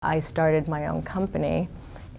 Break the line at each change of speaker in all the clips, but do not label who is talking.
I started my own company,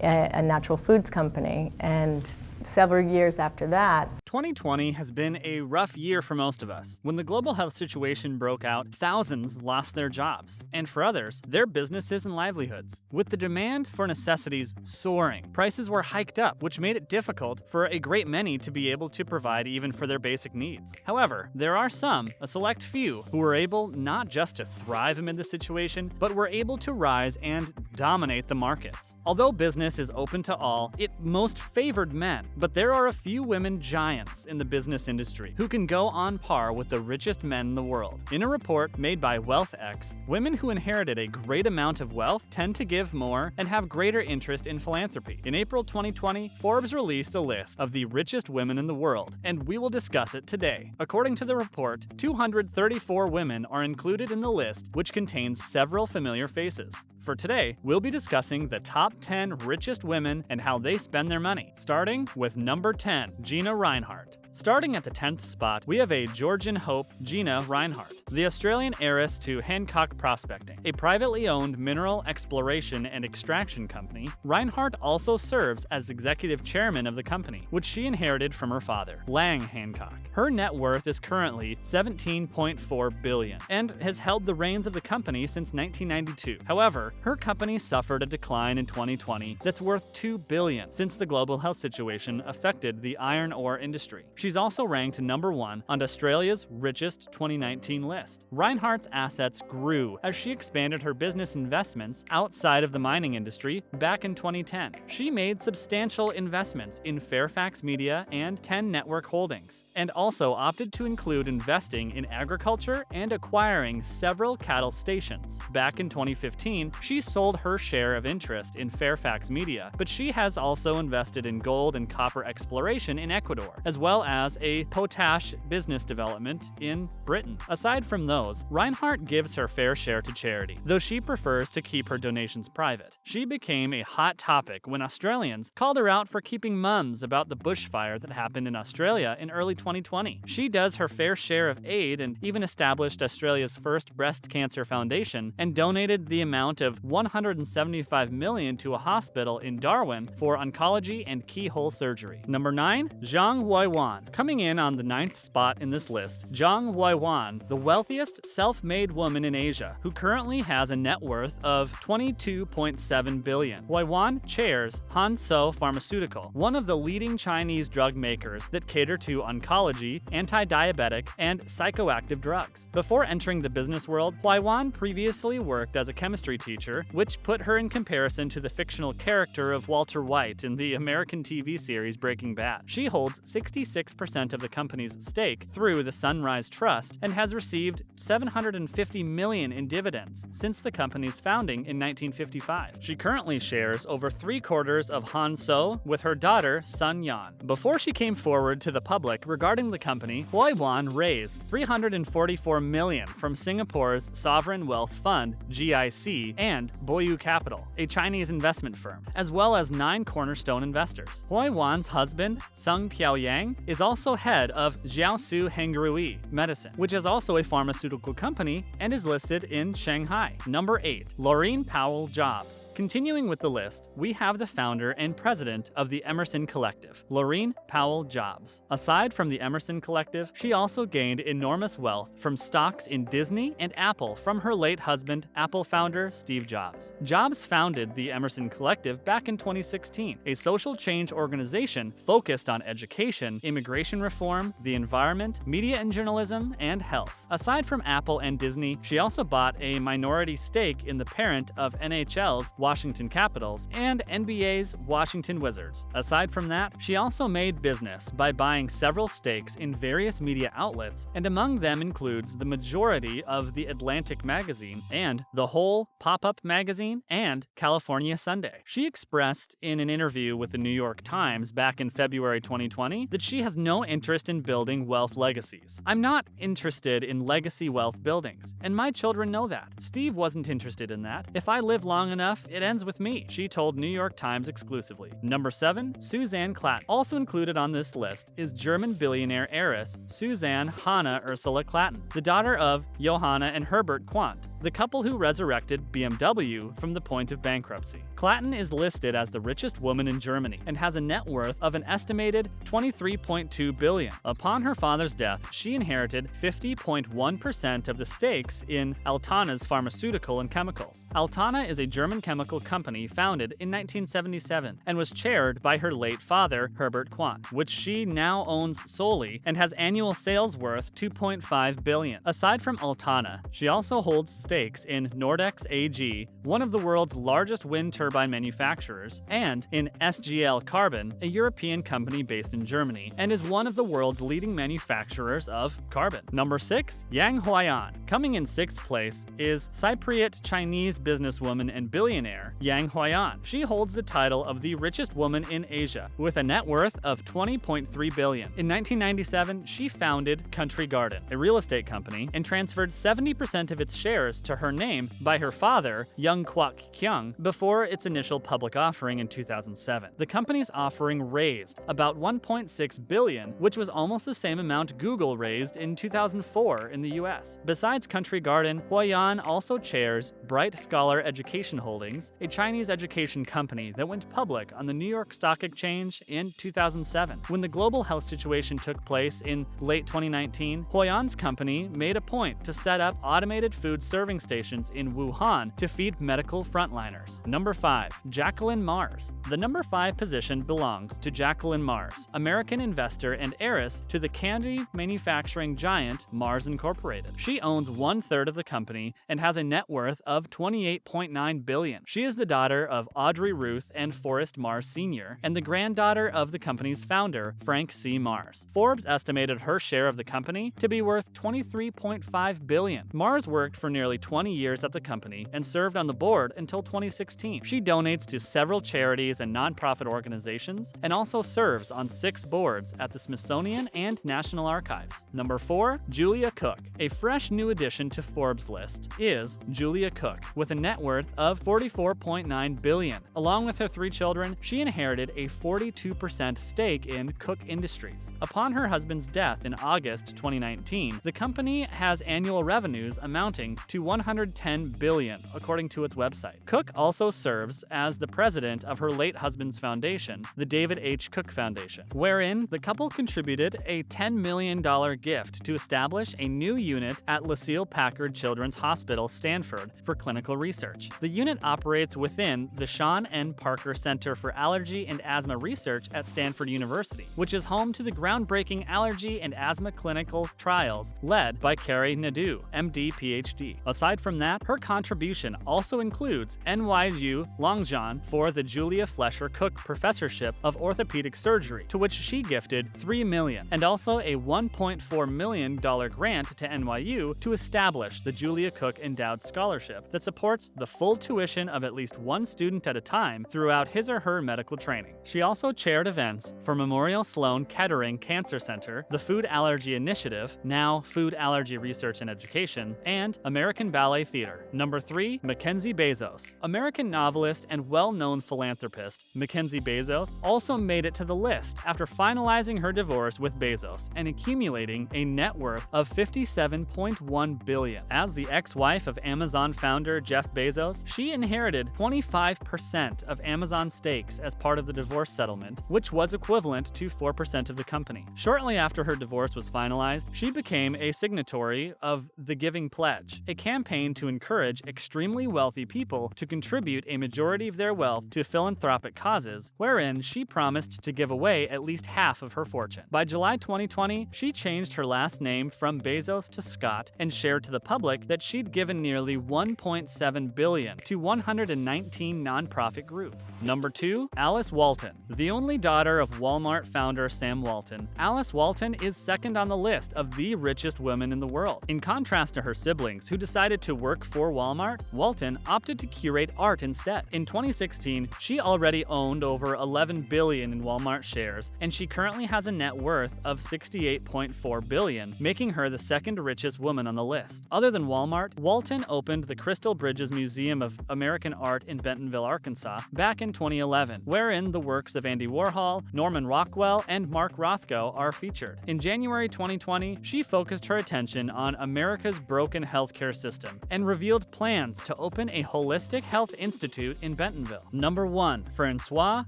a natural foods company, and several years after that,
2020 has been a rough year for most of us. When the global health situation broke out, thousands lost their jobs, and for others, their businesses and livelihoods. With the demand for necessities soaring, prices were hiked up, which made it difficult for a great many to be able to provide even for their basic needs. However, there are some, a select few, who were able not just to thrive amid the situation, but were able to rise and dominate the markets. Although business is open to all, it most favored men, but there are a few women giants in the business industry who can go on par with the richest men in the world. In a report made by WealthX, women who inherited a great amount of wealth tend to give more and have greater interest in philanthropy. In April 2020, Forbes released a list of the richest women in the world, and we will discuss it today. According to the report, 234 women are included in the list, which contains several familiar faces. For today, we'll be discussing the top 10 richest women and how they spend their money, starting with number 10, Gina Rinehart. Starting at the 10th spot, we have a Georgian hope, Gina Rinehart, the Australian heiress to Hancock Prospecting, a privately owned mineral exploration and extraction company. Rinehart also serves as executive chairman of the company, which she inherited from her father, Lang Hancock. Her net worth is currently $17.4 billion and has held the reins of the company since 1992. However, her company suffered a decline in 2020 that's worth $2 billion since the global health situation affected the iron ore industry. She's also ranked number 1 on Australia's Richest 2019 list. Rinehart's assets grew as she expanded her business investments outside of the mining industry back in 2010. She made substantial investments in Fairfax Media and 10 Network Holdings, and also opted to include investing in agriculture and acquiring several cattle stations. Back in 2015, she sold her share of interest in Fairfax Media, but she has also invested in gold and copper exploration in Ecuador, as well as a potash business development in Britain. Aside from those, Rinehart gives her fair share to charity, though she prefers to keep her donations private. She became a hot topic when Australians called her out for keeping mums about the bushfire that happened in Australia in early 2020. She does her fair share of aid and even established Australia's first breast cancer foundation and donated the amount of $175 million to a hospital in Darwin for oncology and keyhole surgery. Number 9, Zhang Huaiwan. Coming in on the 9th spot in this list, Zhang Huaiwan, the wealthiest self-made woman in Asia, who currently has a net worth of $22.7 billion. Huaiwan chairs Hansoh Pharmaceutical, one of the leading Chinese drug makers that cater to oncology, anti-diabetic, and psychoactive drugs. Before entering the business world, Huaiwan previously worked as a chemistry teacher, which put her in comparison to the fictional character of Walter White in the American TV series Breaking Bad. She holds 66% of the company's stake through the Sunrise Trust and has received $750 million in dividends since the company's founding in 1955. She currently shares over 3/4 of Hansoh with her daughter, Sun Yan. Before she came forward to the public regarding the company, Huaiwan raised $344 million from Singapore's Sovereign Wealth Fund, GIC, and Boyu Capital, a Chinese investment firm, as well as 9 cornerstone investors. Huaiwan's husband, Sung Piaoyang, is also head of Jiaosu Hengrui Medicine, which is also a pharmaceutical company and is listed in Shanghai. Number 8, Laureen Powell Jobs. Continuing with the list, we have the founder and president of the Emerson Collective, Laureen Powell Jobs. Aside from the Emerson Collective, she also gained enormous wealth from stocks in Disney and Apple from her late husband, Apple founder Steve Jobs. Jobs founded the Emerson Collective back in 2016, a social change organization focused on education, immigration reform, the environment, media and journalism, and health. Aside from Apple and Disney, she also bought a minority stake in the parent of NHL's Washington Capitals and NBA's Washington Wizards. Aside from that, she also made business by buying several stakes in various media outlets, and among them includes the majority of The Atlantic magazine and The Whole pop-up magazine and California Sunday. She expressed in an interview with the New York Times back in February 2020 that she has no interest in building wealth legacies. "I'm not interested in legacy wealth buildings, and my children know that. Steve wasn't interested in that. If I live long enough, it ends with me, she told New York Times exclusively. Number 7. Suzanne Klatten. Also included on this list is German billionaire heiress Suzanne Hanna Ursula Klatten, the daughter of Johanna and Herbert Quandt, the couple who resurrected BMW from the point of bankruptcy. Klatten is listed as the richest woman in Germany and has a net worth of an estimated $23.2 billion. Upon her father's death, she inherited 50.1% of the stakes in Altana's pharmaceutical and chemicals. Altana is a German chemical company founded in 1977 and was chaired by her late father, Herbert Quandt, which she now owns solely and has annual sales worth $2.5 billion. Aside from Altana, she also holds stakes in Nordex AG, one of the world's largest wind turbine manufacturers, and in SGL Carbon, a European company based in Germany, and is one of the world's leading manufacturers of carbon. Number 6. Yang Huaiyan. Coming in 6th place is Cypriot Chinese businesswoman and billionaire Yang Huaiyan. She holds the title of the richest woman in Asia, with a net worth of $20.3 billion. In 1997, she founded Country Garden, a real estate company, and transferred 70% of its shares to her name by her father, Young Kwok Kyung, before its initial public offering in 2007. The company's offering raised about $1.6 billion, which was almost the same amount Google raised in 2004 in the US. Besides Country Garden, Huaiyan also chairs Bright Scholar Education Holdings, a Chinese education company that went public on the New York Stock Exchange in 2007. When the global health situation took place in late 2019, Huaiyan's company made a point to set up automated food serving stations in Wuhan to feed medical frontliners. Number 5. Jacqueline Mars. The number 5 position belongs to Jacqueline Mars, American investor and heiress to the candy manufacturing giant Mars Incorporated. She owns 1/3 of the company and has a net worth of $28.9 billion. She is the daughter of Audrey Ruth and Forrest Mars Sr. and the granddaughter of the company's founder, Frank C. Mars. Forbes estimated her share of the company to be worth $23.5 billion. Mars worked for nearly 20 years at the company and served on the board until 2016. She donates to several charities and nonprofit organizations and also serves on 6 boards at the Smithsonian and National Archives. Number 4. Julia Cook. A fresh new addition to Forbes' list is Julia Cook, with a net worth of $44.9 billion. Along with her 3 children, she inherited a 42% stake in Cook Industries. Upon her husband's death in August 2019, the company has annual revenues amounting to $110 billion, according to its website. Cook also serves as the president of her late husband's foundation, the David H. Cook Foundation, wherein the couple contributed a $10 million gift to establish a new unit at Lucille Packard Children's Hospital, Stanford, for clinical research. The unit operates within the Sean N. Parker Center for Allergy and Asthma Research at Stanford University, which is home to the groundbreaking allergy and asthma clinical trials led by Carrie Nadeau, MD, PhD. Aside from that, her contribution also includes NYU Longjeon for the Julia Flesher Cook Professorship of Orthopedic Surgery, to which she gifted $3 million, and also a $1.4 million grant to NYU to establish the Julia Cook Endowed Scholarship that supports the full tuition of at least one student at a time throughout his or her medical training. She also chaired events for Memorial Sloan Kettering Cancer Center, the Food Allergy Initiative, now Food Allergy Research and Education, and American Ballet Theater. Number 3. Mackenzie Bezos. American novelist and well-known philanthropist Mackenzie Bezos also made it to the list after finalizing her divorce with Bezos and accumulating a net worth of $57.1 billion. As the ex-wife of Amazon founder Jeff Bezos, she inherited 25% of Amazon stakes as part of the divorce settlement, which was equivalent to 4% of the company. Shortly after her divorce was finalized, she became a signatory of the Giving Pledge, a campaign to encourage extremely wealthy people to contribute a majority of their wealth to philanthropic causes, wherein she promised to give away at least half of her fortune. By July 2020, she changed her last name from Bezos to Scott and shared to the public that she'd given nearly $1.7 billion to 119 nonprofit groups. Number 2. Alice Walton. The only daughter of Walmart founder Sam Walton, Alice Walton is second on the list of the richest women in the world. In contrast to her siblings, who decided to work for Walmart, Walton opted to curate art instead. In 2016, she already owned over $11 billion in Walmart shares, and she currently has a net worth of $68.4 billion, making her the second second richest woman on the list. Other than Walmart, Walton opened the Crystal Bridges Museum of American Art in Bentonville, Arkansas, back in 2011, wherein the works of Andy Warhol, Norman Rockwell, and Mark Rothko are featured. In January 2020, she focused her attention on America's broken healthcare system and revealed plans to open a holistic health institute in Bentonville. Number 1. Francois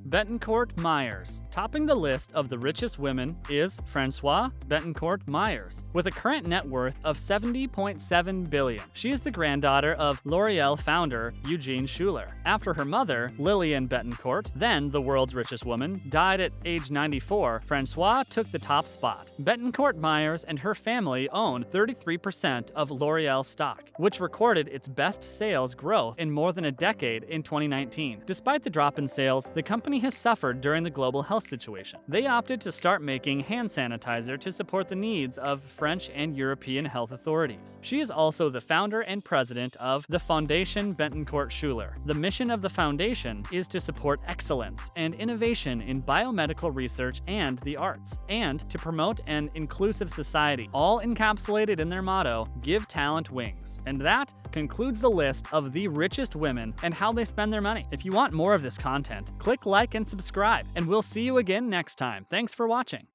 Betancourt Myers. Topping the list of the richest women is Francois Betancourt Myers, with a current net worth of $70.7 billion. She is the granddaughter of L'Oreal founder Eugene Schuler. After her mother, Lillian Betancourt, then the world's richest woman, died at age 94, Francois took the top spot. Betancourt Myers and her family own 33% of L'Oreal stock, which recorded its best sales growth in more than a decade in 2019. Despite the drop in sales, the company has suffered during the global health situation. They opted to start making hand sanitizer to support the needs of French and European health authorities. She is also the founder and president of the Foundation Betancourt Schuler. The mission of the foundation is to support excellence and innovation in biomedical research and the arts, and to promote an inclusive society, all encapsulated in their motto, "Give talent wings." And that concludes the list of the richest women and how they spend their money. If you want more of this content, click like and subscribe, and we'll see you again next time. Thanks for watching.